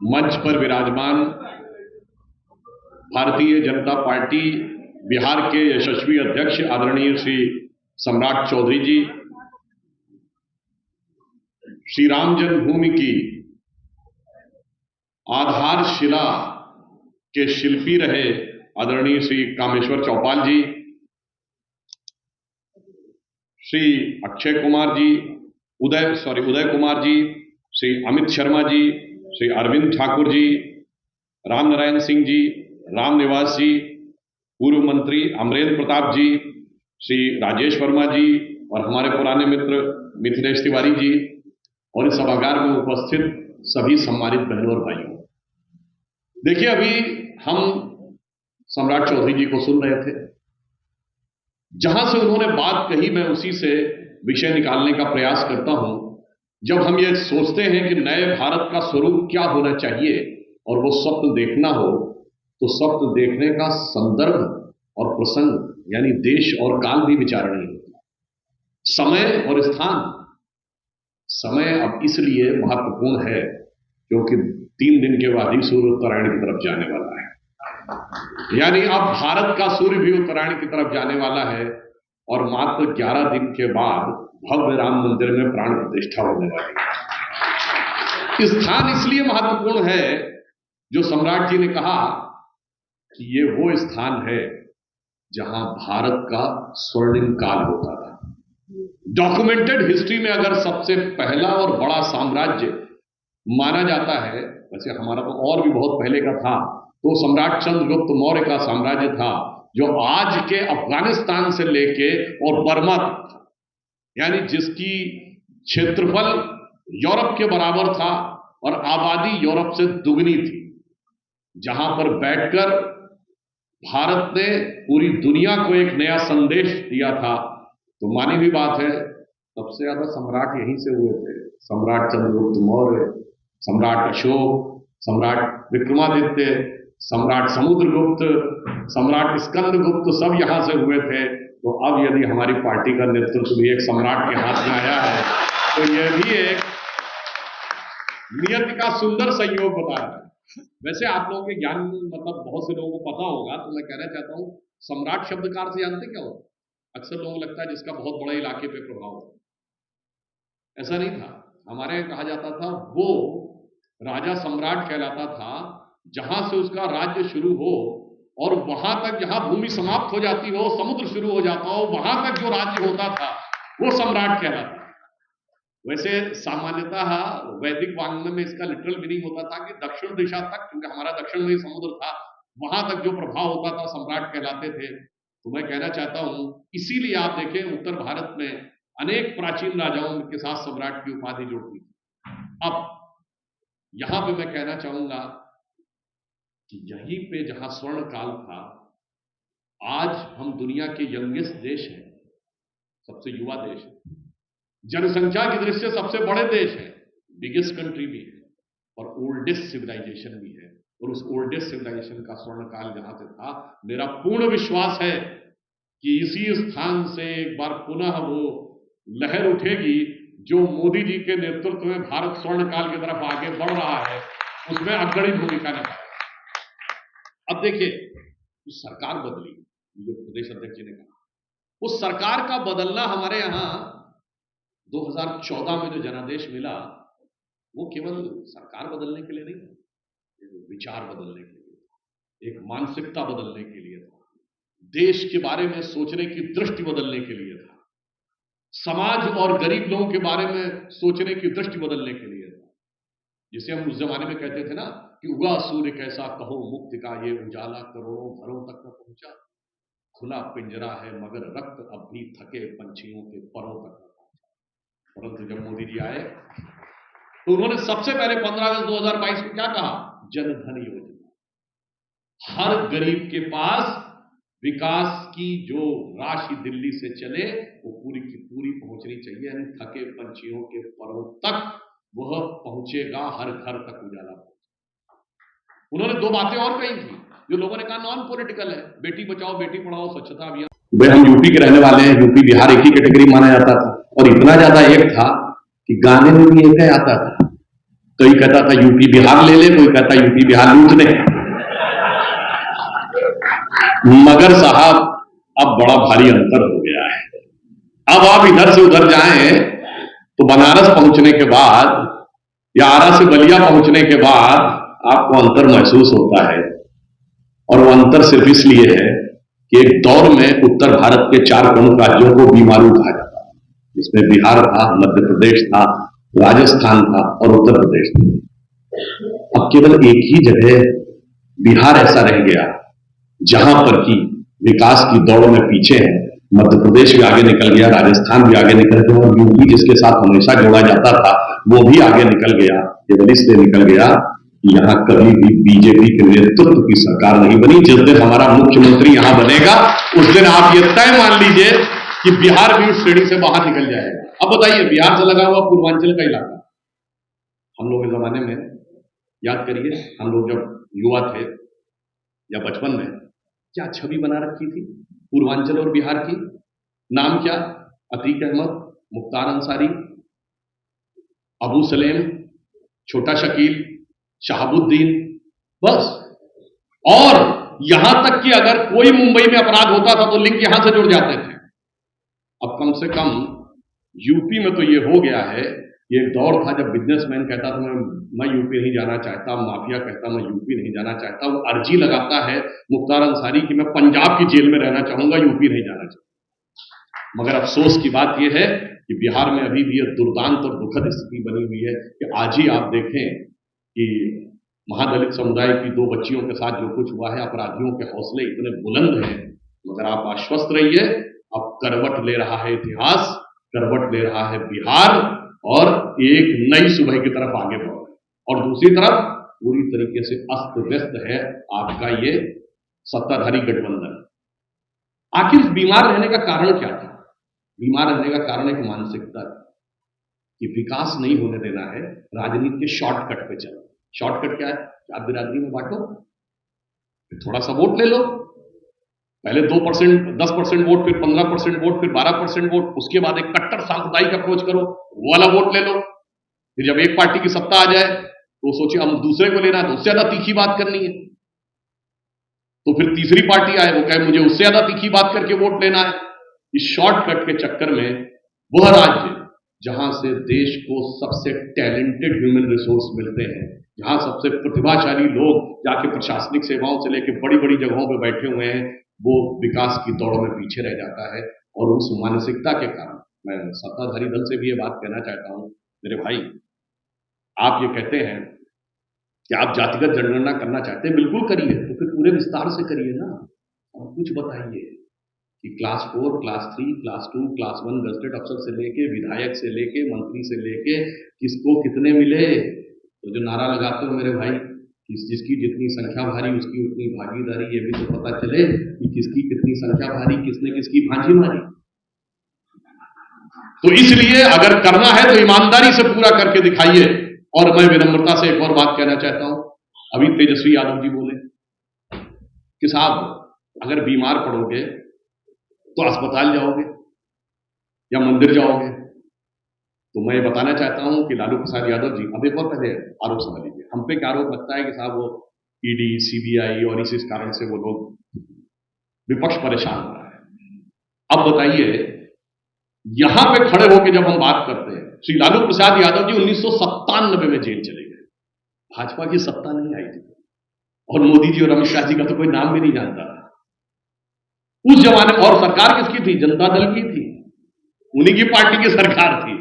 मंच पर विराजमान भारतीय जनता पार्टी बिहार के यशस्वी अध्यक्ष आदरणीय श्री सम्राट चौधरी जी, श्री राम जन्मभूमि की आधारशिला के शिल्पी रहे आदरणीय श्री कामेश्वर चौपाल जी, श्री अक्षय कुमार जी, उदय कुमार जी, श्री अमित शर्मा जी, श्री अरविंद ठाकुर जी, राम नारायण सिंह जी, राम निवास जी, पूर्व मंत्री अमरेंद्र प्रताप जी, श्री राजेश वर्मा जी और हमारे पुराने मित्र मिथिलेश तिवारी जी और इस सभागार में उपस्थित सभी सम्मानित बहनों और भाइयों। देखिए, अभी हम सम्राट चौधरी जी को सुन रहे थे। जहां से उन्होंने बात कही मैं उसी से विषय निकालने का प्रयास करता हूं। जब हम ये सोचते हैं कि नए भारत का स्वरूप क्या होना चाहिए और वो स्वप्न देखना हो, तो स्वप्न देखने का संदर्भ और प्रसंग यानी देश और काल भी विचारणीय होता है। समय और स्थान। समय अब इसलिए महत्वपूर्ण है क्योंकि 3 दिन के बाद ही सूर्य उत्तरायण की तरफ जाने वाला है। यानी अब भारत का सूर्य भी उत्तरायण की तरफ जाने वाला है और मात्र 11 दिन के बाद भव्य राम मंदिर में प्राण प्रतिष्ठा होने वाली है। स्थान इसलिए महत्वपूर्ण है जो सम्राट जी ने कहा कि ये वो स्थान है जहां भारत का स्वर्णिम काल होता था। डॉक्यूमेंटेड हिस्ट्री में अगर सबसे पहला और बड़ा साम्राज्य माना जाता है, वैसे हमारा तो और भी बहुत पहले का था, तो सम्राट चंद्रगुप्त मौर्य का साम्राज्य था जो आज के अफगानिस्तान से लेके और बर्मा तक था, यानी जिसकी क्षेत्रफल यूरोप के बराबर था और आबादी यूरोप से दुगनी थी। जहां पर बैठकर भारत ने पूरी दुनिया को एक नया संदेश दिया था। तो मानी हुई बात है, सबसे ज्यादा सम्राट यहीं से हुए थे। सम्राट चंद्रगुप्त मौर्य, सम्राट अशोक, सम्राट विक्रमादित्य, सम्राट समुद्रगुप्त, सम्राट स्कंदगुप्त, सब यहां से हुए थे। तो अब यदि हमारी पार्टी का नेतृत्व भी एक सम्राट के हाथ में आया है तो यह भी एक नियति का सुंदर संयोग बता रहा है। वैसे आप लोगों के ज्ञान मतलब बहुत से लोगों को पता होगा, तो मैं कहना चाहता हूं, सम्राट शब्द का अर्थ जानते क्या होता है? अक्सर लोगों को लगता है जिसका बहुत बड़े इलाके पे प्रभाव हो। ऐसा नहीं था। हमारे यहाँ कहा जाता था वो राजा सम्राट कहलाता था जहां से उसका राज्य शुरू हो और वहां तक जहां भूमि समाप्त हो जाती हो, समुद्र शुरू हो जाता हो, वहां तक जो राज्य होता था वो सम्राट कहलाता। वैसे सामान्यतः वैदिक वाङ्मय में इसका लिटरल मीनिंग होता था कि दक्षिण दिशा तक, क्योंकि हमारा दक्षिण में समुद्र था, वहां तक जो प्रभाव होता था सम्राट कहलाते थे। तो मैं कहना चाहता हूं, इसीलिए आप देखें उत्तर भारत में अनेक प्राचीन राजाओं के साथ सम्राट की उपाधि जुड़ती थी। अब यहां पे मैं कहना चाहूंगा कि यहीं पे जहां स्वर्ण काल था, आज हम दुनिया के यंगेस्ट देश हैं, सबसे युवा देश है, जनसंख्या की दृष्टि से सबसे बड़े देश है, बिगेस्ट कंट्री भी है और ओल्डेस्ट सिविलाइजेशन भी है। और उस ओल्डेस्ट सिविलाइजेशन का स्वर्ण काल जहां से था, मेरा पूर्ण विश्वास है कि इसी स्थान से एक बार पुनः वो लहर उठेगी जो मोदी जी के नेतृत्व में भारत स्वर्ण काल की तरफ आगे बढ़ रहा है, उसमें अग्रणी भूमिका निभाएगा। अब देखिए, उस सरकार बदली जो प्रदेश अध्यक्ष जी ने कहा, उस सरकार का बदलना हमारे यहां 2014 में जो जनादेश मिला, वो केवल सरकार बदलने के लिए नहीं था, एक विचार बदलने के लिए, एक मानसिकता बदलने के लिए था, देश के बारे में सोचने की दृष्टि बदलने के लिए था, समाज और गरीब लोगों के बारे में सोचने की दृष्टि बदलने के लिए था। जिसे हम उस जमाने में कहते थे ना कि उगा सूर्य कैसा कहो मुक्ति का ये उजाला करोड़ों घरों तक न पहुंचा, खुला पिंजरा है मगर रक्त अब भी थके पंछियों के परों तक न पहुंचा। परंतु जब मोदी जी आए तो उन्होंने सबसे पहले 15 अगस्त 2022 को क्या कहा? जन धन योजना। हर गरीब के पास विकास की जो राशि दिल्ली से चले वो पूरी की पूरी पहुंचनी चाहिए, यानी थके पंछियों के परों तक वह पहुंचेगा, हर घर तक उजाला पहुंचेगा। उन्होंने 2 बातें और कही थी जो लोगों ने कहा नॉन पॉलिटिकल है, बेटी बचाओ बेटी पढ़ाओ, स्वच्छता अभियान। वे हम यूपी के रहने वाले हैं, यूपी बिहार एक ही कैटेगरी माना जाता था और इतना ज्यादा एक था कि गाने में भी एक आता था। कोई कहता था यूपी बिहार ले ले, कोई कहता यूपी बिहार लूट ले। मगर साहब अब बड़ा भारी अंतर हो गया है। अब आप इधर से उधर जाएं तो बनारस पहुंचने के बाद या आरा से बलिया पहुंचने के बाद आपको अंतर महसूस होता है। और वो अंतर सिर्फ इसलिए है कि एक दौर में उत्तर भारत के 4 प्रमुख राज्यों को बीमारू कहा जाता था, जिसमें बिहार था, मध्य प्रदेश था, राजस्थान था और उत्तर प्रदेश था। अब केवल एक ही जगह बिहार ऐसा रह गया जहां पर कि विकास की दौड़ में पीछे है। मध्य प्रदेश भी आगे निकल गया, राजस्थान भी आगे निकल गया और यूपी जिसके साथ हमेशा जोड़ा जाता था वो भी आगे निकल गया। केवल इसलिए निकल गया कि यहां कभी भी बीजेपी के नेतृत्व की सरकार नहीं बनी। जिस दिन हमारा मुख्यमंत्री यहां बनेगा उस दिन आप ये तय मान लीजिए कि बिहार भी उस श्रेणी से बाहर निकल जाएगा। अब बताइए, बिहार से लगा हुआ पूर्वांचल का इलाका, हम लोग के जमाने में याद करिए, हम लोग जब युवा थे या बचपन में क्या छवि बना रखी थी पूर्वांचल और बिहार की? नाम क्या? अतीक अहमद, मुख्तार अंसारी, अबू सलेम, छोटा शकील, शहाबुद्दीन, बस। और यहां तक कि अगर कोई मुंबई में अपराध होता था तो लिंक यहां से जुड़ जाते थे। अब कम से कम यूपी में तो ये हो गया है। ये एक दौर था जब बिजनेसमैन कहता था मैं यूपी नहीं जाना चाहता, माफिया कहता मैं यूपी नहीं जाना चाहता। वो अर्जी लगाता है मुख्तार अंसारी कि मैं पंजाब की जेल में रहना चाहूंगा, यूपी नहीं जाना चाहता। मगर अफसोस की बात यह है कि बिहार में अभी भी यह दुर्दांत और दुखद स्थिति बनी हुई है कि आज ही आप देखें कि महादलित समुदाय की 2 बच्चियों के साथ जो कुछ हुआ है, अपराधियों के हौसले इतने बुलंद हैं। मगर आप आश्वस्त रहिए, अब करवट ले रहा है इतिहास, करवट ले रहा है बिहार और एक नई सुबह की तरफ आगे बढ़ रहा है। और दूसरी तरफ पूरी तरीके से अस्त व्यस्त है आपका ये सत्ताधारी गठबंधन। आखिर बीमार रहने का कारण क्या था? बीमार रहने का कारण एक मानसिकता कि विकास नहीं होने देना है, राजनीति के शॉर्टकट पे चलो। शॉर्टकट क्या है? आप बिरादरी में बांटो, फिर थोड़ा सा वोट ले लो, पहले 2%, 10% वोट, फिर 15% वोट, फिर 12% वोट, उसके बाद एक कट्टर सांप्रदायिक अप्रोच करो, वो वाला वोट ले लो। फिर जब एक पार्टी की सत्ता आ जाए तो सोचे हम दूसरे को लेना है तो उससे ज्यादा तीखी बात करनी है, तो फिर तीसरी पार्टी आए, वो कहे मुझे उससे ज्यादा तीखी बात करके वोट लेना है। इस शॉर्टकट के चक्कर में वह राज्य जहां से देश को सबसे टैलेंटेड ह्यूमन रिसोर्स मिलते हैं, जहां सबसे प्रतिभाशाली लोग जाके प्रशासनिक सेवाओं से लेकर बड़ी बड़ी जगहों पर बैठे हुए हैं, वो विकास की दौड़ में पीछे रह जाता है। और उस मानसिकता के कारण मैं सत्ताधारी दल से भी ये बात कहना चाहता हूं, मेरे भाई, आप ये कहते हैं कि आप जातिगत जनगणना करना चाहते हैं, बिल्कुल करिए, तो फिर पूरे विस्तार से करिए ना, और कुछ बताइए कि class 4, class 3, class 2, class 1 gazetted अफसर से लेके विधायक से लेके मंत्री से लेके किसको कितने मिले। तो जो नारा लगाते हो मेरे भाई, जिसकी जितनी संख्या भारी उसकी उतनी भागीदारी, ये भी तो पता चले कि किसकी कितनी संख्या भारी, किसने किसकी भांजी मारी। तो इसलिए अगर करना है तो ईमानदारी से पूरा करके दिखाइए। और मैं विनम्रता से एक और बात कहना चाहता हूं, अभी तेजस्वी यादव जी बोले कि साहब अगर बीमार पड़ोगे तो अस्पताल जाओगे या मंदिर जाओगे। तो मैं बताना चाहता हूं कि लालू प्रसाद यादव जी, अब एक और पहले आरोप समझ लीजिए, हम पे क्या आरोप लगता है कि साहब वो ईडी, सीबीआई और इस कारण से वो लोग विपक्ष परेशान हो रहा है। अब बताइए, यहां पे खड़े होकर जब हम बात करते हैं, श्री लालू प्रसाद यादव जी 1997 में जेल चले गए, भाजपा की सत्ता नहीं आई थी और मोदी जी और अमित शाह जी का तो कोई नाम भी नहीं जानता था उस जमाने में। और सरकार किसकी थी? जनता दल की थी, उन्हीं की पार्टी की सरकार थी।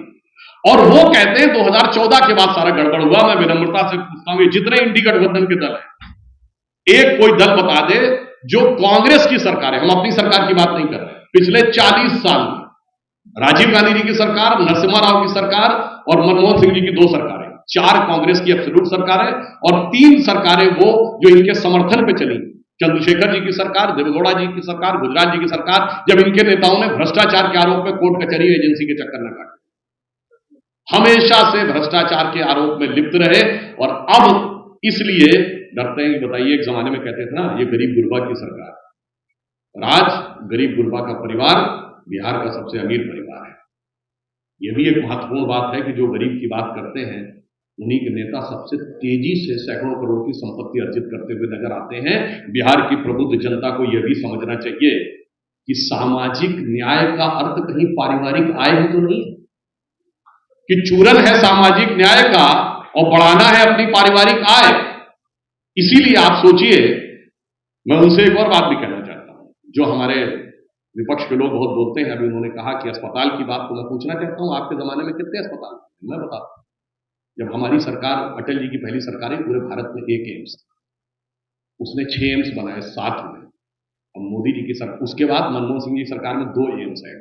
और वो कहते हैं 2014 के बाद सारा गड़बड़ हुआ। मैं विनम्रता से पूछता हूं, जितने इंडी गठबंधन के दल हैं, एक कोई दल बता दे जो कांग्रेस की सरकार है, हम अपनी सरकार की बात नहीं कर रहे, पिछले 40 साल में राजीव गांधी जी की सरकार, नरसिम्हा राव की सरकार और मनमोहन सिंह जी की 2 सरकारें, 4 कांग्रेस की एब्सोल्यूट सरकारें और 3 सरकारें वो जो इनके समर्थन पे चली, चंद्रशेखर जी की सरकार, देवेगौड़ा जी की सरकार, गुजरात जी की सरकार, जब इनके नेताओं ने भ्रष्टाचार के आरोप में कोर्ट कचहरी एजेंसी के चक्कर न काटे, हमेशा से भ्रष्टाचार के आरोप में लिप्त रहे। और अब इसलिए डरते हैं कि बताइए, एक जमाने में कहते थे ना ये गरीब गुरबा की सरकार, और आज गरीब गुरबा का परिवार बिहार का सबसे अमीर परिवार है। यह भी एक महत्वपूर्ण बात है कि जो गरीब की बात करते हैं उन्हीं के नेता सबसे तेजी से सैकड़ों करोड़ की संपत्ति अर्जित करते हुए नजर आते हैं। बिहार की प्रबुद्ध जनता को यह भी समझना चाहिए कि सामाजिक न्याय का अर्थ कहीं पारिवारिक आय ही तो नहीं है, कि चूरन है सामाजिक न्याय का और बढ़ाना है अपनी पारिवारिक आय। इसीलिए आप सोचिए, मैं उनसे एक और बात भी कहना चाहता हूं, जो हमारे विपक्ष के लोग बहुत बोलते हैं। अभी उन्होंने कहा कि अस्पताल की बात, तो मैं पूछना चाहता हूं, आपके जमाने में कितने अस्पताल थे? मैं बताता हूं, जब हमारी सरकार, अटल जी की पहली सरकार है, पूरे भारत में एक एम्स था, उसने 6 एम्स बनाए 7 में। और मोदी जी की सरकार, उसके बाद मनमोहन सिंह जी की सरकार में 2 एम्स है,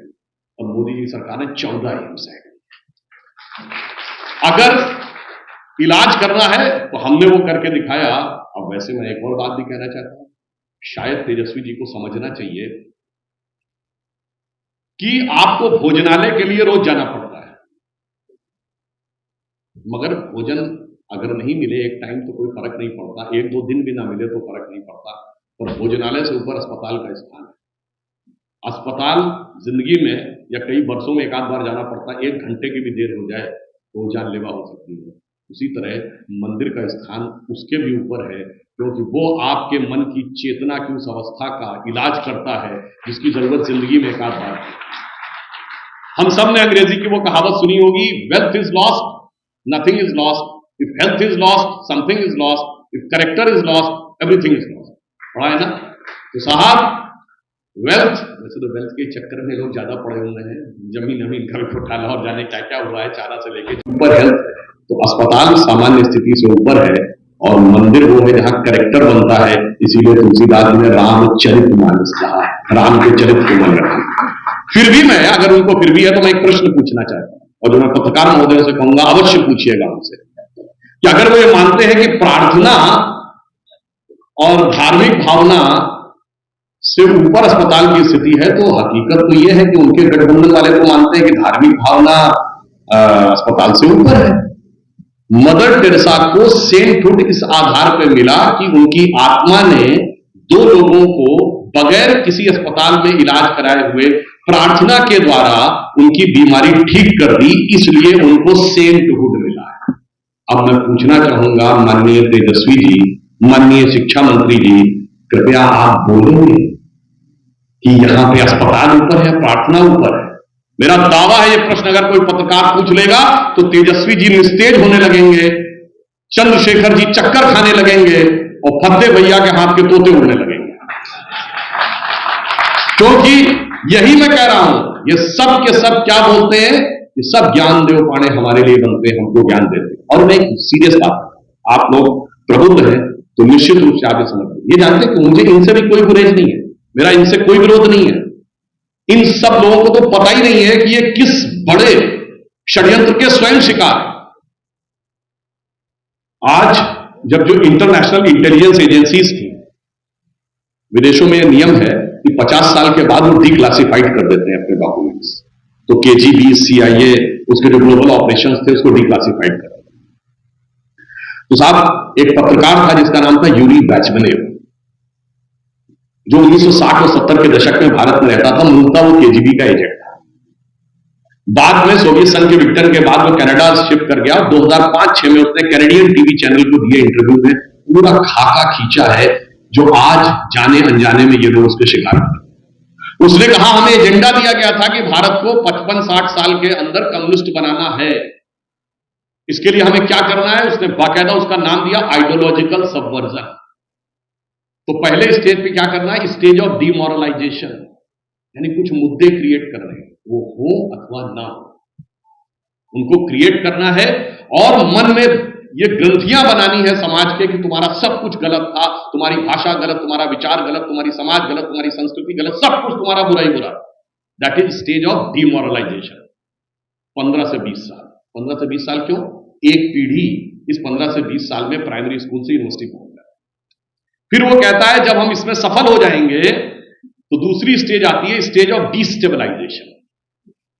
और मोदी जी की सरकार ने 14 एम्स है। अगर इलाज करना है तो हमने वो करके दिखाया। अब वैसे मैं एक और बात भी कहना चाहता हूं, शायद तेजस्वी जी को समझना चाहिए कि आपको भोजनालय के लिए रोज जाना पड़ता है, मगर भोजन अगर नहीं मिले एक टाइम तो कोई फर्क नहीं पड़ता, 1-2 दिन भी ना मिले तो फर्क नहीं पड़ता, पर भोजनालय से ऊपर अस्पताल का स्थान है। अस्पताल जिंदगी में या कई वर्षों में एक आध बार जाना पड़ता है, 1 घंटे की भी देर हो जाए तो जानलेवा हो सकती है। उसी तरह मंदिर का स्थान उसके भी ऊपर है, क्योंकि वो आपके मन की चेतना की उस अवस्था का इलाज करता है जिसकी जरूरत जिंदगी में एक आध बार है। हम सब ने अंग्रेजी की वो कहावत सुनी होगी, wealth is lost, nothing is lost, if health is lost, something is lost, if character is lost, everything is lost. पढ़ा है ना? तो साहब, वेल्थ, वैसे तो वेल्थ के चक्कर में लोग ज्यादा पड़े हुए हैं, जमीन घर घोटाला और जाने क्या क्या हुआ है, चारा से लेके ऊपर हेल्थ है। तो अस्पताल सामान्य स्थिति से ऊपर है, और मंदिर वो है जहां कैरेक्टर बनता है। इसीलिए तुलसीदास ने रामचरितमानस कहा, राम के चरित्र को मन रखा। फिर भी मैं, अगर उनको फिर भी है तो मैं एक प्रश्न पूछना चाहता हूं, और जो मैं पत्रकार महोदय से कहूंगा अवश्य पूछिएगा उनसे, कि अगर वो ये मानते हैं कि प्रार्थना और धार्मिक भावना से ऊपर अस्पताल की स्थिति है, तो हकीकत तो यह है कि उनके गठबंधन वाले तो मानते हैं कि धार्मिक भावना अस्पताल से ऊपर है। मदर टेरेसा को सेंटहुड इस आधार पर मिला कि उनकी आत्मा ने 2 लोगों को बगैर किसी अस्पताल में इलाज कराए हुए प्रार्थना के द्वारा उनकी बीमारी ठीक कर दी, इसलिए उनको सेंटहुड मिला है। अब मैं पूछना चाहूंगा माननीय तेजस्वी जी, माननीय शिक्षा मंत्री जी, कृपया आप बोलेंगे कि यहां पे अस्पताल ऊपर है, प्रार्थना ऊपर है? मेरा दावा है, ये प्रश्न अगर कोई पत्रकार पूछ लेगा तो तेजस्वी जी निस्तेज होने लगेंगे, चंद्रशेखर जी चक्कर खाने लगेंगे, और फतेह भैया के हाथ के तोते उड़ने लगेंगे। क्योंकि यही मैं कह रहा हूं, ये सब के सब क्या बोलते हैं, ये सब ज्ञान देव पाने हमारे लिए बनते हैं, हमको ज्ञान देते हैं। और मैं एक सीरियस बात, आप लोग प्रबुद्ध हैं तो निश्चित रूप से आप ये समझते हैं, ये जानते हैं कि मुझे इनसे भी कोई गुरेज नहीं है, मेरा इनसे कोई विरोध नहीं है। इन सब लोगों को तो पता ही नहीं है कि ये किस बड़े षड्यंत्र के स्वयं शिकार हैं। आज जब जो इंटरनेशनल इंटेलिजेंस एजेंसीज थी, विदेशों में यह नियम है कि 50 साल के बाद वो डिक्लासिफाइड कर देते हैं अपने डॉक्यूमेंट्स, तो केजीबी, सीआईए, उसके जो ग्लोबल ऑपरेशंस थे उसको डिक्लासिफाइड कर देते हैं। तो साहब, एक पत्रकार था जिसका नाम था यूरी बैचमेलेव, जो 1960 और 70 के दशक में भारत में रहता था, मूलतः वो केजीबी का एजेंट था। बाद में सोवियत संघ के विघटन के बाद वो कनाडा शिफ्ट कर गया। 2005-6 में उसने कैनेडियन टीवी चैनल को दिए इंटरव्यू में पूरा खाका खींचा है, जो आज जाने अनजाने में ये लोग उसके शिकार हैं। उसने कहा, हमें एजेंडा दिया गया था कि भारत को 55-60 साल के अंदर कम्युनिस्ट बनाना है, इसके लिए हमें क्या करना है। उसने बाकायदा उसका नाम दिया आइडियोलॉजिकल सबवर्जन। तो पहले स्टेज पे क्या करना है, स्टेज ऑफ डीमोरलाइजेशन, यानी कुछ मुद्दे क्रिएट कर रहे हैं, वो हो अथवा ना हो, उनको क्रिएट करना है, और मन में ये ग्रंथियां बनानी है समाज के कि तुम्हारा सब कुछ गलत था, तुम्हारी भाषा गलत, तुम्हारा विचार गलत, तुम्हारी समाज गलत, तुम्हारी संस्कृति गलत, सब कुछ तुम्हारा बुरा ही बुरा। That is stage of demoralisation. 15 से 20 साल, 15 से 20 साल क्यों? एक पीढ़ी इस 15 से 20 साल में प्राइमरी स्कूल से यूनिवर्सिटी पहुंच जाए। फिर वो कहता है जब हम इसमें सफल हो जाएंगे तो दूसरी स्टेज आती है, स्टेज ऑफ डिस्टेबलाइजेशन।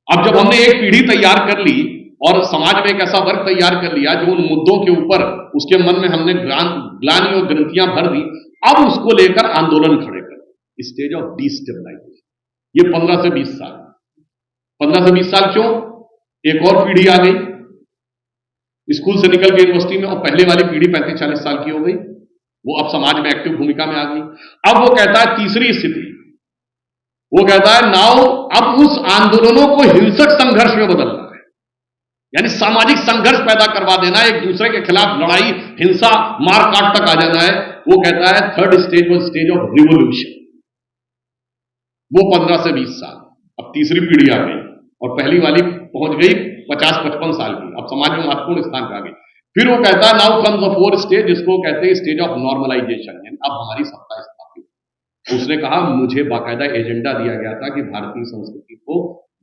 अब जब हमने एक पीढ़ी तैयार कर ली और समाज में एक ऐसा वर्ग तैयार कर लिया जो उन मुद्दों के ऊपर उसके मन में हमने ग्लानि और ग्रंथियां भर दी, अब उसको लेकर आंदोलन खड़े कर, स्टेज ऑफ डिस्टेबलाइजेशन। ये 15 से 20 साल, 15 से 20 साल क्यों? एक और पीढ़ी आ गई, स्कूल से निकल के यूनिवर्सिटी में, और पहले वाली पीढ़ी 35-40 साल की हो गई, वो अब समाज में एक्टिव भूमिका में आ गई। अब वो कहता है तीसरी स्थिति, वो कहता है नाउ अब उस आंदोलनों को हिंसक संघर्ष में बदलना है, यानी सामाजिक संघर्ष पैदा करवा देना, एक दूसरे के खिलाफ लड़ाई, हिंसा, मारकाट तक आ जाना है। वो कहता है थर्ड स्टेज वो स्टेज ऑफ रिवोल्यूशन। वो 15 से 20 साल, अब तीसरी पीढ़ी आ गई, और पहली वाली पहुंच गई 50-55 साल की, अब समाज में महत्वपूर्ण स्थान पे आ गई। फिर वो कहता है now comes the fourth stage, जिसको कहते हैं स्टेज ऑफ नॉर्मलाइजेशन, यानी अब हमारी सत्ता स्थापित। उसने कहा मुझे बाकायदा एजेंडा दिया गया था कि भारतीय संस्कृति को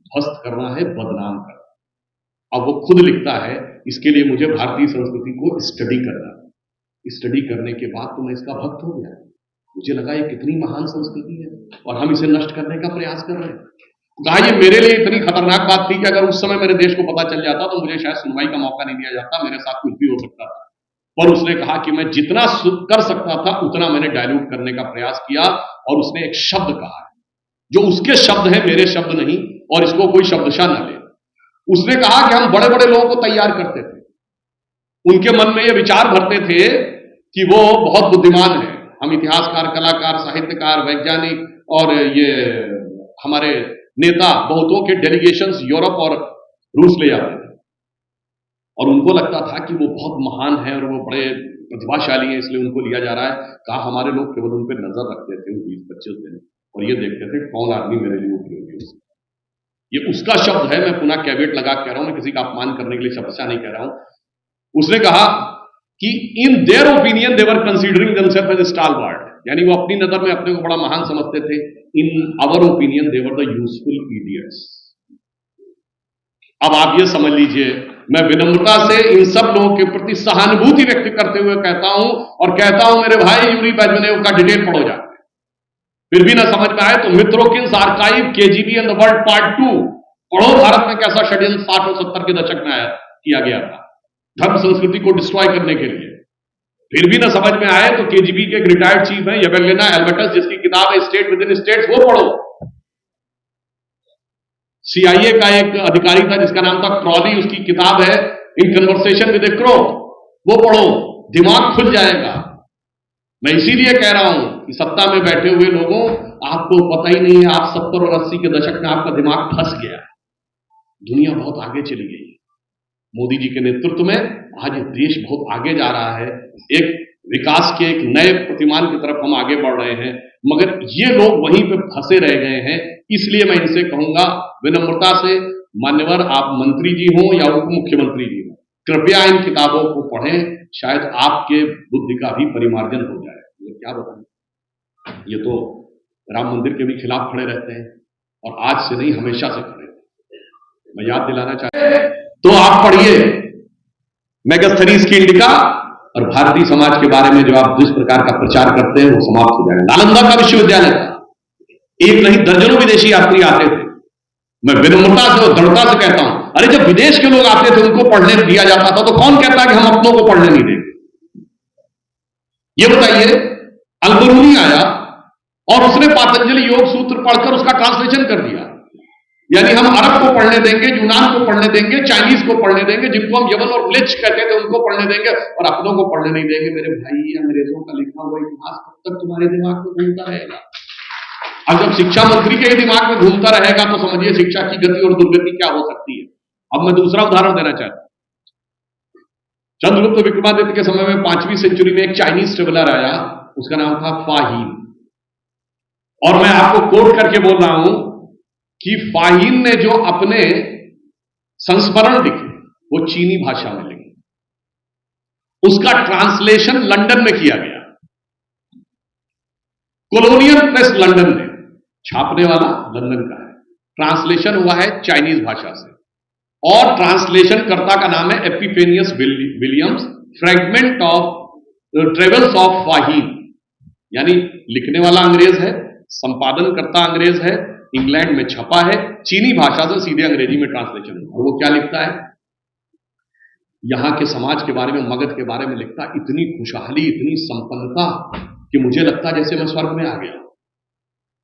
ध्वस्त करना है, बदनाम करना। अब वो खुद लिखता है इसके लिए मुझे भारतीय संस्कृति को स्टडी करना है, स्टडी करने के बाद तो मैं इसका भक्त हो गया, मुझे लगा ये कितनी महान संस्कृति है और हम इसे नष्ट करने का प्रयास कर रहे हैं। कहा ये मेरे लिए इतनी खतरनाक बात थी कि अगर उस समय मेरे देश को पता चल जाता तो मुझे शायद सुनवाई का मौका नहीं दिया जाता, मेरे साथ कुछ भी हो सकता था। पर उसने कहा कि मैं जितना कर सकता था उतना मैंने डायल्यूट करने का प्रयास किया, और उसने एक शब्द कहा है जो उसके शब्द हैं, मेरे शब्द नहीं, और इसको कोई शब्दशः न ले। उसने कहा कि हम बड़े बड़े लोगों को तैयार करते थे, उनके मन में ये विचार भरते थे कि वो बहुत बुद्धिमान है, हम इतिहासकार, कलाकार, साहित्यकार, वैज्ञानिक और ये हमारे नेता बहुतों के डेलीगेशंस यूरोप और रूस ले जाते थे, और उनको लगता था कि वो बहुत महान है और वो बड़े प्रतिभाशाली हैं, इसलिए उनको लिया जा रहा है। कहा हमारे लोग केवल उन पर नजर रखते थे 20-25 दिन, और ये देखते थे कौन आदमी मेरे लिए उपयोगी है। ये उसका शब्द है, मैं पुनः कैवेट लगा कह रहा हूं, मैं किसी का अपमान करने के लिए शब्दशः नहीं कह रहा हूं। उसने कहा कि in their opinion they were considering themselves as stalwart, यानी वो अपनी नजर में अपने को बड़ा महान समझते थे। In our opinion they were the useful idiots. अब आप ये समझ लीजिए, मैं विनम्रता से इन सब लोगों के प्रति सहानुभूति व्यक्त करते हुए कहता हूं, और कहता हूं मेरे भाई यूरी बेजमेनेव का डिटेल पढ़ो जाके, फिर भी ना समझ में आए तो Mitrokhin's archive, KGB and the world part 2 पढ़ो। भारत में कैसा षड्यंत्र 60 और 70 के दशक में किया गया था धर्म संस्कृति को डिस्ट्रॉय करने के लिए। फिर भी ना समझ में आए तो केजीबी के एक रिटायर्ड चीफ है येवेलिना एल्बर्टस, जिसकी किताब है स्टेट विद इन स्टेट्स, वो पढ़ो। सीआईए का एक अधिकारी था जिसका नाम था क्रॉली, उसकी किताब है in conversation with A crow, वो पढ़ो, दिमाग खुल जाएगा। मैं इसीलिए कह रहा हूं कि सत्ता में बैठे हुए लोगों, आपको पता ही नहीं है, आप 70 और 80 के दशक में आपका दिमाग फंस गया। दुनिया बहुत आगे चली गई, मोदी जी के नेतृत्व में आज देश बहुत आगे जा रहा है, एक विकास के एक नए प्रतिमान की तरफ हम आगे बढ़ रहे हैं, मगर ये लोग वहीं पे फंसे रह गए हैं। इसलिए मैं इनसे कहूंगा विनम्रता से, मान्यवर आप मंत्री जी हो या उप मुख्यमंत्री जी हो, कृपया इन किताबों को पढ़ें, शायद आपके बुद्धि का भी परिमार्जन हो जाए। ये क्या बताएं, ये तो राम मंदिर के भी खिलाफ खड़े रहते हैं, और आज से नहीं हमेशा से खड़े। मैं याद दिलाना चाहता तो आप पढ़िए मेगास्थनीज की इंडिका, और भारतीय समाज के बारे में जो आप जिस प्रकार का प्रचार करते हैं वो समाप्त हो जाएगा। नालंदा का विश्वविद्यालय था, एक नहीं दर्जनों विदेशी यात्री आते थे। मैं विनम्रता से और दृढ़ता से कहता हूं, अरे जब विदेश के लोग आते थे उनको पढ़ने दिया जाता था, तो कौन कहता कि हम अपनों को पढ़ने नहीं देंगे? ये बताइए, अल्बरूनी आया और उसने पातंजलि योग सूत्र पढ़कर उसका ट्रांसलेशन कर दिया, यानी हम अरब को पढ़ने देंगे, यूनान को पढ़ने देंगे, चाइनीज को पढ़ने देंगे, जिनको हम यवन और म्लेच्छ कहते थे उनको पढ़ने देंगे, और अपनों को पढ़ने नहीं देंगे। मेरे भाई, अंग्रेजों का लिखा हुआ इतिहास कब तक तुम्हारे दिमाग में घूमता रहेगा? अब जब शिक्षा मंत्री के ही दिमाग में घूमता रहेगा तो समझिए शिक्षा की गति और दुर्गति क्या हो सकती है। अब मैं दूसरा उदाहरण देना चाहता हूं। चंद्रगुप्त विक्रमादित्य के समय में 5वीं सेंचुरी में एक चाइनीज ट्रेवलर आया, उसका नाम था फाहीन, और मैं आपको कोट करके बोल रहा हूं कि फाहीन ने जो अपने संस्मरण लिखे वो चीनी भाषा में लिखे, उसका ट्रांसलेशन लंदन में किया गया, कॉलोनियल प्रेस लंदन में, छापने वाला लंदन का है, ट्रांसलेशन हुआ है चाइनीज भाषा से, और ट्रांसलेशन कर्ता का नाम है Epiphanius Williams, fragment of travels of फाहीन, यानी लिखने वाला अंग्रेज है, संपादन करता अंग्रेज है, इंग्लैंड में छपा है, चीनी भाषा से सीधे अंग्रेजी में ट्रांसलेशन हुआ। और वो क्या लिखता है, यहां के समाज के बारे में, मगध के बारे में लिखता, इतनी खुशहाली, इतनी संपन्नता कि मुझे लगता जैसे मैं स्वर्ग में आ गया।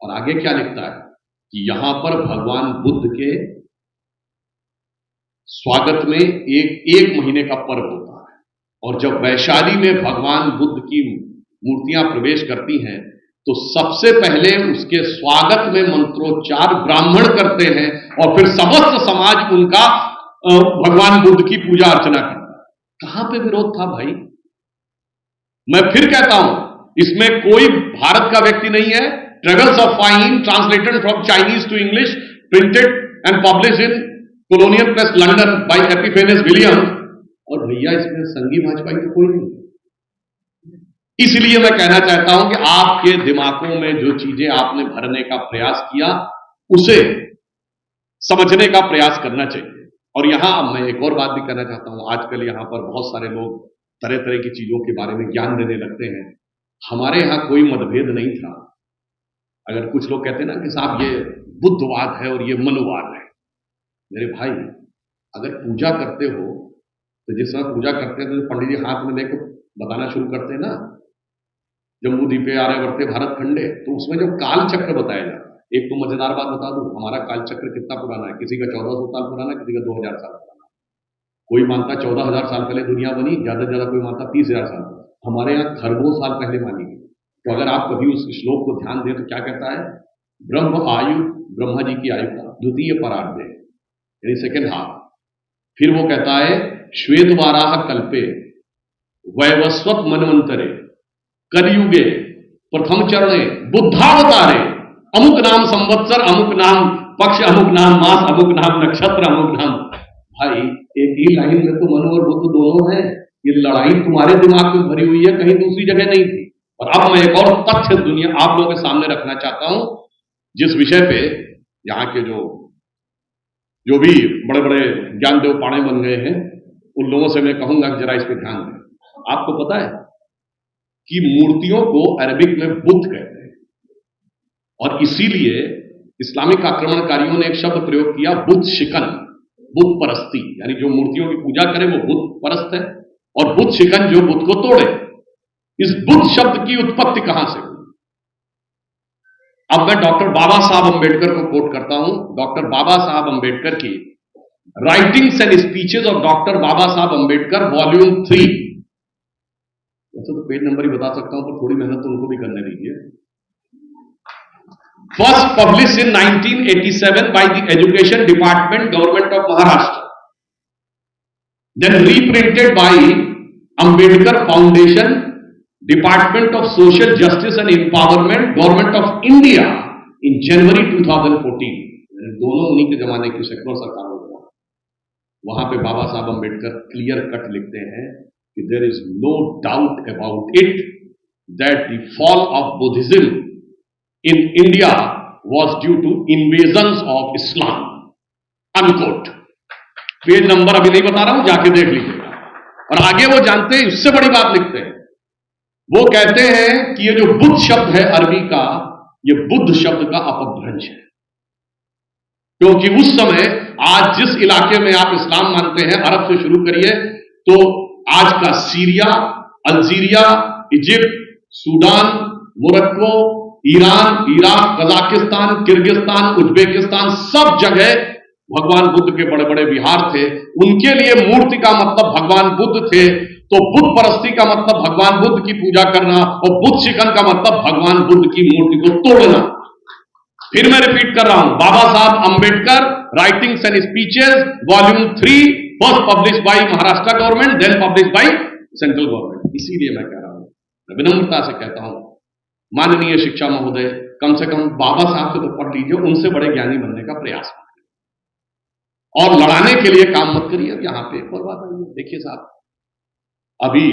और आगे क्या लिखता है कि यहां पर भगवान बुद्ध के स्वागत में एक महीने का पर्व होता है, और जब वैशाली में भगवान बुद्ध की मूर्तियां प्रवेश करती हैं तो सबसे पहले उसके स्वागत में मंत्रोच्चार ब्राह्मण करते हैं और फिर समस्त समाज उनका भगवान बुद्ध की पूजा अर्चना करता है। कहां पे विरोध था भाई? मैं फिर कहता हूं, इसमें कोई भारत का व्यक्ति नहीं है। Travels of Fahien translated from Chinese to English, printed and publish in colonial press London by Epiphanes William. और भैया इसमें संघी भाजपा तो कोई नहीं। इसलिए मैं कहना चाहता हूं कि आपके दिमागों में जो चीजें आपने भरने का प्रयास किया उसे समझने का प्रयास करना चाहिए। और यहां मैं एक और बात भी कहना चाहता हूं, आजकल यहां पर बहुत सारे लोग तरह तरह की चीजों के बारे में ज्ञान देने लगते हैं। हमारे यहां कोई मतभेद नहीं था। अगर कुछ लोग कहते हैं ना कि साहब ये बुद्धवाद है और ये मनुवाद है, मेरे भाई अगर पूजा करते हो तो जिस समय पूजा करते हैं तो पंडित जी हाथ में लेकर बताना शुरू करते हैं ना, जम्बू द्वीपे आर्यवर्ते भारत खंडे, तो उसमें जो काल चक्र बताया जाता है। एक तो मजेदार बात बता दूं, हमारा काल चक्र कितना पुराना है, किसी का 1400 साल पुराना, किसी का 2000 साल पुराना। कोई मानता 14,000 साल पहले दुनिया बनी, ज्यादा से ज्यादा कोई मानता 30,000 साल। हमारे यहाँ खरबों साल पहले मानी गई। तो अगर आप कभी उस श्लोक को ध्यान दें तो क्या कहता है? ब्रह्म आयु, ब्रह्मा जी की आयु का द्वितीय परार्ध, यानी सेकेंड हाफ। फिर वो कहता है श्वेत वाराह कल्पे वैवस्वत मनवंतरे कलयुगे प्रथम चरणे बुद्धावतारे अमुक नाम संवत्सर, अमुक नाम पक्ष, अमुक नाम मास, अमुक नाम नक्षत्र, अमुक नाम। भाई एक ही लाइन में तो मनु और बुद्ध दोनों हैं। ये लड़ाई तुम्हारे दिमाग में भरी हुई है, कहीं दूसरी जगह नहीं थी। और अब मैं एक और तथ्य दुनिया आप लोगों के सामने रखना चाहता हूं, जिस विषय पे यहां के जो भी बड़े बड़े ज्ञानदेव पाणे बन गए हैं उन लोगों से मैं कहूंगा कि जरा इस पर ध्यान दें। आपको पता है कि मूर्तियों को अरबिक में बुद्ध कहते हैं, और इसीलिए इस्लामिक आक्रमणकारियों ने एक शब्द प्रयोग किया बुद्ध शिकन, बुद्ध परस्ती, यानी जो मूर्तियों की पूजा करे वो बुद्ध परस्त है, और बुद्ध शिकन जो बुद्ध को तोड़े। इस बुद्ध शब्द की उत्पत्ति कहां से हुई? अब मैं डॉक्टर बाबा साहब अंबेडकर को कोट करता हूं। डॉक्टर बाबा साहब अंबेडकर की writings and speeches of doctor Baba Saheb Ambedkar volume 3। वैसे तो पेज नंबर ही बता सकता हूं, पर थोड़ी मेहनत तो उनको भी करने दीजिए। First publish in 1987 by the education department, government of Maharashtra, then reprinted by Ambedkar foundation, department of social justice and empowerment, government of India in January 2014। दोनों उन्हीं के जमाने की सेकुलर सरकारों में। वहां पे बाबा साहब अंबेडकर क्लियर कट लिखते हैं कि there is no doubt about it that the fall of Buddhism in India was due to invasions of Islam, unquote. Page number अभी नहीं बता रहा हूं, जाके देख लीजिएगा। और आगे वो जानते हैं, इससे बड़ी बात लिखते हैं, वो कहते हैं कि ये जो बुद्ध शब्द है अरबी का, ये बुद्ध शब्द का अपभ्रंश है। क्योंकि उस समय आज जिस इलाके में आप इस्लाम मानते हैं, अरब से शुरू करिए तो आज का Syria, Algeria, Egypt, Sudan, Morocco, Iran, Iraq, Kazakhstan, Kyrgyzstan, Uzbekistan, सब जगह भगवान बुद्ध के बड़े बड़े विहार थे। उनके लिए मूर्ति का मतलब भगवान बुद्ध थे, तो बुद्ध परस्ती का मतलब भगवान बुद्ध की पूजा करना, और बुद्ध शिकन का मतलब भगवान बुद्ध की मूर्ति को तोड़ना। फिर मैं रिपीट कर रहा हूं, Baba Saheb Ambedkar, writings and speeches, volume 3, first publish by Maharashtra government, then publish by central government. इसीलिए मैं कह रहा हूं, मैं विनम्रता से कहता हूं, माननीय शिक्षा महोदय, कम से कम बाबा साहब से तो पढ़ लीजिए, उनसे बड़े ज्ञानी बनने का प्रयास करिए और लड़ाने के लिए काम मत करिए। अब यहां पे एक और बात आई है, देखिए साहब, अभी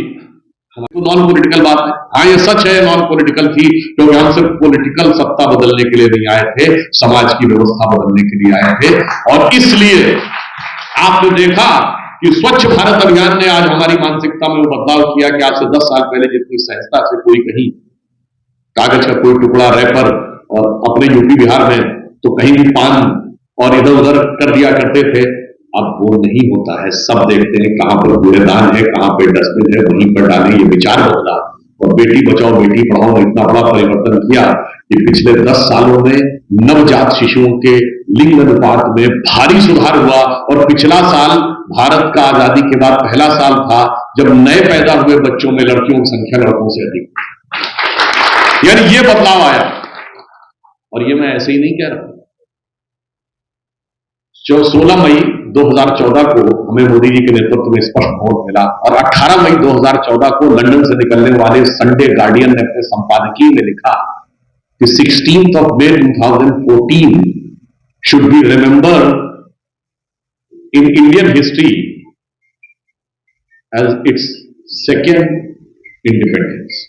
हमारी नॉन पॉलिटिकल बात है। हाँ, ये सच है, नॉन पॉलिटिकल थी, क्योंकि हम सिर्फ पॉलिटिकल सत्ता बदलने के लिए नहीं आए थे, समाज की व्यवस्था बदलने के लिए आए थे। और इसलिए आपने देखा कि स्वच्छ भारत अभियान ने आज हमारी मानसिकता में वो बदलाव किया कि आज से 10 साल पहले जितनी सहजता से कोई कहीं कागज का कोई टुकड़ा रैपर और अपने यूपी बिहार में तो कहीं भी पान और इधर उधर कर दिया करते थे, अब वो नहीं होता है। सब देखते हैं कहां पर कूड़ेदान है, कहां पर डस्टबिन है, वहीं पर डालें। ये विचार बदला, और बेटी बचाओ बेटी पढ़ाओ ने इतना बड़ा परिवर्तन किया कि पिछले 10 सालों में नवजात शिशुओं के लिंग अनुपात में भारी सुधार हुआ और पिछला साल भारत का आजादी के बाद पहला साल था जब नए पैदा हुए बच्चों में लड़कियों की संख्या लड़कों से अधिक थी। यानी ये बदलाव आया, और ये मैं ऐसे ही नहीं कह रहा हूं। जो 16 मई 2014 को हमें मोदी जी के नेतृत्व में स्पष्ट वोट मिला, और 18 मई 2014 को लंदन से निकलने वाले संडे गार्डियन ने अपने संपादकीय में लिखा कि 16th of May 2014 should be remembered in Indian history as its second independence।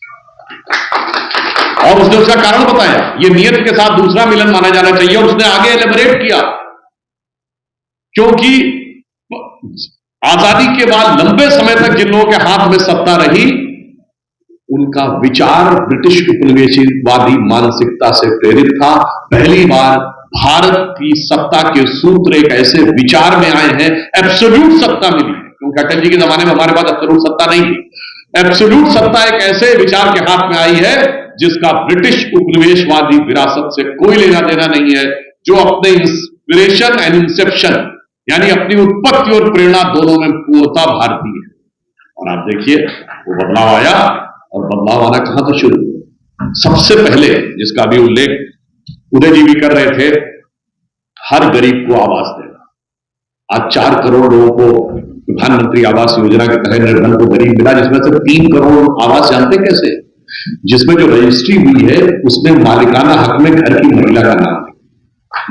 और उसने उसका कारण बताया, यह नियत के साथ दूसरा मिलन माना जाना चाहिए, और उसने आगे एलेबोरेट किया, क्योंकि आजादी के बाद लंबे समय तक जिन लोगों के हाथ में सत्ता रही, उनका विचार ब्रिटिश उपनिवेशवादी मानसिकता से प्रेरित था। पहली बार भारत की सत्ता के सूत्र एक ऐसे विचार में आए हैं, एब्सोल्यूट सत्ता मिली है, क्योंकि अटल जी के जमाने में हमारे पास एब्सोल्यूट सत्ता नहीं थी। एब्सोल्यूट सत्ता एक ऐसे विचार के हाथ में आई है जिसका ब्रिटिश उपनिवेशवादी विरासत से कोई लेना देना नहीं है, जो अपने इंस्पिरेशन एंड इंसेप्शन यानी अपनी उत्पत्ति और प्रेरणा दोनों में पूर्णता भारतीय है। और आप देखिए वो बदलाव आया, और बदलाव आना कहां से शुरू हुआ? सबसे पहले, जिसका भी उल्लेख उदय जी भी कर रहे थे, हर गरीब को आवास देना। आज 4 करोड़ लोगों को प्रधानमंत्री आवास योजना के तहत निर्धन को गरीब मिला, जिसमें से 3 करोड़ आवास जानते कैसे? जिसमें जो रजिस्ट्री हुई है उसमें मालिकाना हक में घर की महिला का नाम है।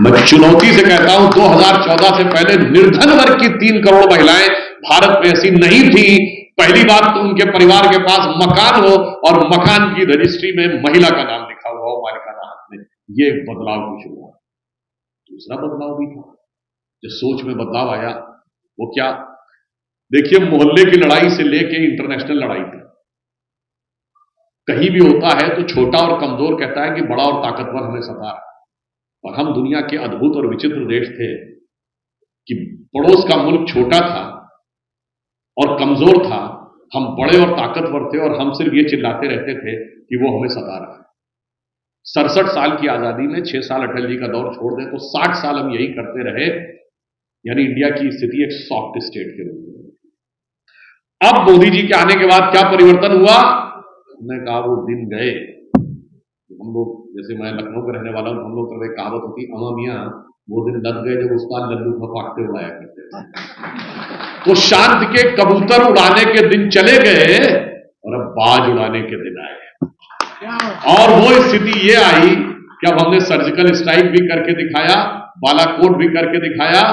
मैं चुनौती से कहता हूं, 2014 से पहले निर्धन वर्ग की 3 करोड़ महिलाएं भारत में ऐसी नहीं थी। पहली बात तो उनके परिवार के पास मकान हो, और मकान की रजिस्ट्री में महिला का नाम लिखा हुआ हो मालिकाना हक में। यह एक बदलाव की शुरुआत। दूसरा बदलाव भी था, जो सोच में बदलाव आया, वो क्या? देखिए, मोहल्ले की लड़ाई से लेके इंटरनेशनल लड़ाई तक कहीं भी होता है तो छोटा और कमजोर कहता है कि बड़ा और ताकतवर हमें सता रहा है। और हम दुनिया के अद्भुत और विचित्र देश थे कि पड़ोस का मुल्क छोटा था और कमजोर था, हम बड़े और ताकतवर थे, और हम सिर्फ ये चिल्लाते रहते थे कि वो हमें सता रहा है। 67 साल की आजादी में 6 साल अटल जी का दौर छोड़ दें तो 60 साल हम यही करते रहे। यानी इंडिया की स्थिति एक सॉफ्ट स्टेट के रूप में। अब मोदी जी के आने के बाद क्या परिवर्तन हुआ? हमने कहा वो दिन गए। हम लोग, जैसे मैं लखनऊ का रहने वाला हूं, हम लोग तो एक कहावत होती, अमा मियां वो दिन लग गए जब उस्ताद लल्लू फपाकते उड़ाया करते थे। तो शांत के कबूतर उड़ाने के दिन चले गए और अब बाज उड़ाने के दिन आए। और वो स्थिति ये आई कि अब हमने सर्जिकल स्ट्राइक भी करके दिखाया, बालाकोट भी करके दिखाया,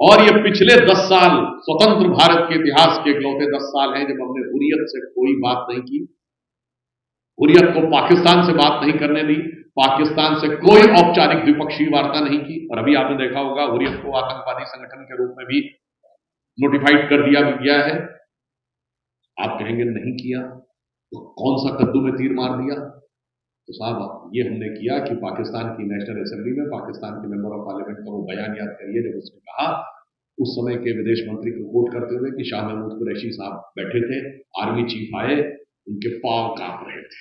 और ये पिछले 10 साल स्वतंत्र भारत के इतिहास के इकलौते 10 साल हैं जब हमने हुर्रियत से कोई बात नहीं की। हुर्रियत को पाकिस्तान से बात नहीं करने दी, पाकिस्तान से कोई औपचारिक द्विपक्षीय वार्ता नहीं की। और अभी आपने देखा होगा हुर्रियत को आतंकवादी संगठन के रूप में भी नोटिफाइड कर दिया गया है। आप कहेंगे नहीं किया तो कौन सा कद्दू में तीर मार दिया? तो साहब ये हमने किया कि पाकिस्तान की नेशनल असेंबली में पाकिस्तान के मेंबर ऑफ पार्लियामेंट का वो बयान याद करिए जब उसने कहा, उस समय के विदेश मंत्री को कोट करते हुए, कि शाह महमूद कुरैशी साहब बैठे थे, आर्मी चीफ आए, उनके पांव कांप रहे थे,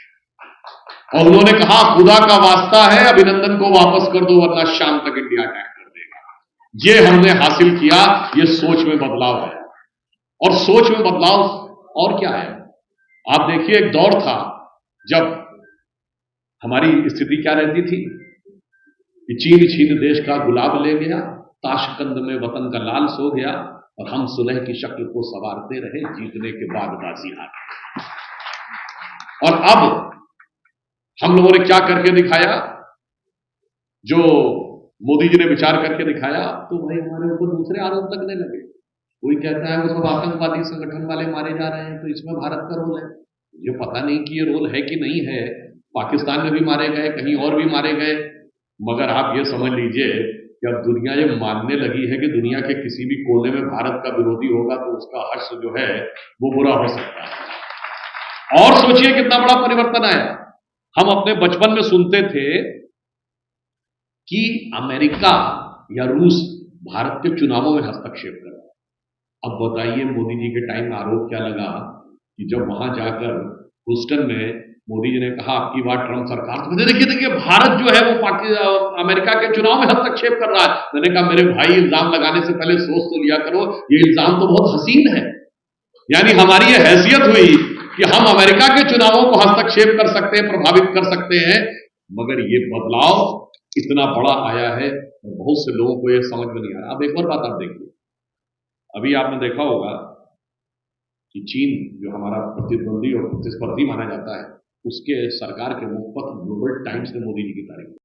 और उन्होंने कहा खुदा का वास्ता है अभिनंदन को वापस कर दो वरना शाम तक इंडिया अटैक कर देगा। ये हमने हासिल किया। ये सोच में बदलाव आया। और सोच में बदलाव और क्या है? आप देखिए, एक दौर था जब हमारी स्थिति क्या रहती थी कि चीन छीन देश का गुलाब ले गया, ताशकंद में वतन का लाल सो गया, और हम सुलह की शक्ल को संवारते रहे, जीतने के बाद बाजी हार। और अब हम लोगों ने क्या करके दिखाया? जो मोदी जी ने विचार करके दिखाया, तो भाई हमारे ऊपर दूसरे आरोप लगने लगे। कोई कहता है वो सब आतंकवादी संगठन वाले मारे जा रहे हैं तो इसमें भारत का रोल है। ये पता नहीं कि ये रोल है कि नहीं है। पाकिस्तान में भी मारे गए, कहीं और भी मारे गए, मगर आप ये समझ लीजिए कि अब दुनिया ये मानने लगी है कि दुनिया के किसी भी कोने में भारत का विरोधी होगा तो उसका हर्ष जो है वो बुरा हो सकता है। और सोचिए कितना बड़ा परिवर्तन आया। हम अपने बचपन में सुनते थे कि अमेरिका या रूस भारत के चुनावों में हस्तक्षेप कर रहा है। अब बताइए मोदी जी के टाइम में आरोप क्या लगा कि जब वहां जाकर ह्यूस्टन में मोदी जी ने कहा आपकी बार ट्रंप सरकार, तो मुझे देखिए भारत जो है वो अमेरिका के चुनाव में हस्तक्षेप कर रहा है। मैंने कहा मेरे भाई इल्जाम लगाने से पहले सोच तो लिया करो, ये इल्जाम तो बहुत हसीन है। यानी हमारी ये हैसियत हुई कि हम अमेरिका के चुनावों को हस्तक्षेप कर सकते हैं, प्रभावित कर सकते हैं, मगर ये बदलाव इतना बड़ा आया है बहुत से लोगों को ये समझ में नहीं आया। अब एक और बात आप देखिए, अभी आपने देखा होगा कि चीन जो हमारा प्रतिद्वंदी और प्रतिस्पर्धी माना जाता है, उसके सरकार के मुखपत्र ग्लोबल टाइम्स ने मोदी जी की तारीफ की।